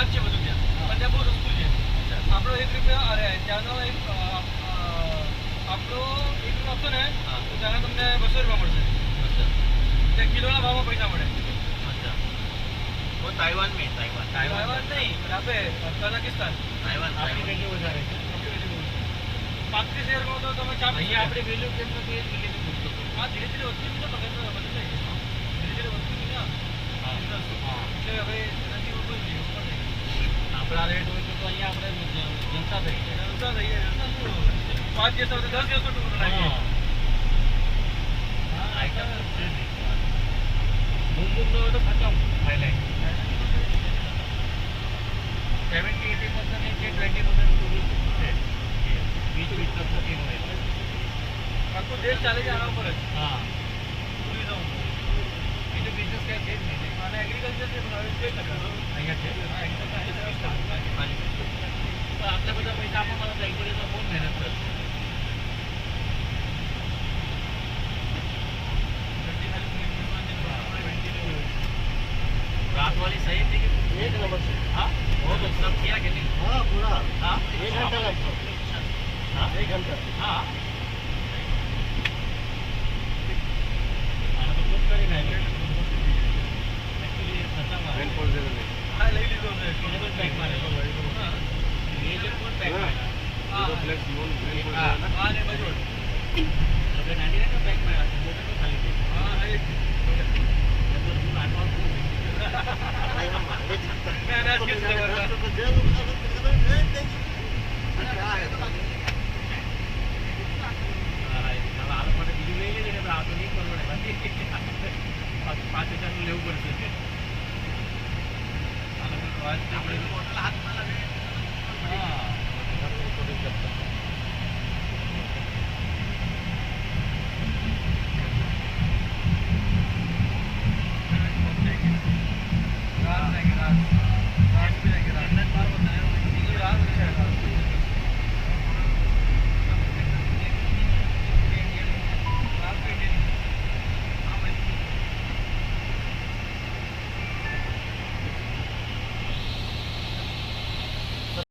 પાંચ છે બધું ત્યાં, પણ ત્યાં બહુ સસ્તું છે. આપણો 1 રૂપિયા, અરે ત્યાંનો આપણો 1 રૂપિયા આપશો ને તો ત્યાં તમને 200 રૂપિયા મળશે. ત્યાં કિલોના ભાવમાં પૈસા મળે. वो ताइवान में ताइवान તાઇવાન નહીં, यहाँ पे કઝાકિસ્તાન. ताइवान આપણી વેલ્યુ વધારે છે. 35,000 માં તો તમે ચા પી અહીંયા શકો. આપણે વેલ્યુ કેમ નથી એ જ મિલિયન પૂછતો હતો. હા, ધીરે ધીરે વસ્તુ છે ને, બદલી જાય. ધીરે ધીરે વસ્તુ છે ને. હા એટલે હવે એનાથી ઉપર થઈ ગયું, ઉપર થઈ ગયું. આપણા રેટ હોય તો અહીંયા આપણે જનતા થઈ જાય. જલસા થઈ જાય. જલસા શું? 5 દિવસ હોય તો 10 દિવસનો ટૂર લાગી જાય. આઈટમ છે નહીં. મુંબઈનો હોય તો ખતમ થાઈલેન્ડ 70-80% છે, 20% ટુરિસ્ટ છે. બીચ બીચ તો થતી હોય. આખો દેશ ચાલે છે આના ઉપર જ. હા ટુરિઝમ. બીજું બિઝનેસ ક્યાં છે જ નહીં. અને એગ્રીકલ્ચર છે પણ હવે 2%. અહીંયા છે. હા, agriculture પણ આટલા બધા પૈસા આપવા માટે એગ્રીકલ્ચર તો બહુ મહેનત કરશે. रात वाली सही थी कि एक नंबर से। हाँ बहुत सब किया कि नहीं हाँ पूरा हाँ 1 घंटा लगता हाँ 1 घंटा हाँ આનો તો ખૂબ કરી નાખ્યો એકચ્યુઅલી ખતમ આવે હા, લઈ લીધો છે. ડબલ પેક મારે હા. એ જે કોણ પેક મારે હા. હા હા, ને બાજુ. આપણે 99 પેક માર્યા છે બોટલ તો ખાલી થઈ હા, હા, એ જ. તો તું નાટવા ખૂબ મેં અનાજ કે છે બરાબર. આ લોકો માટે બીજું લઈ લેજે ને આ તો નહીં પરવડે બાકી 5,000 નું લેવું પડશે આ લોકો વાત આપણે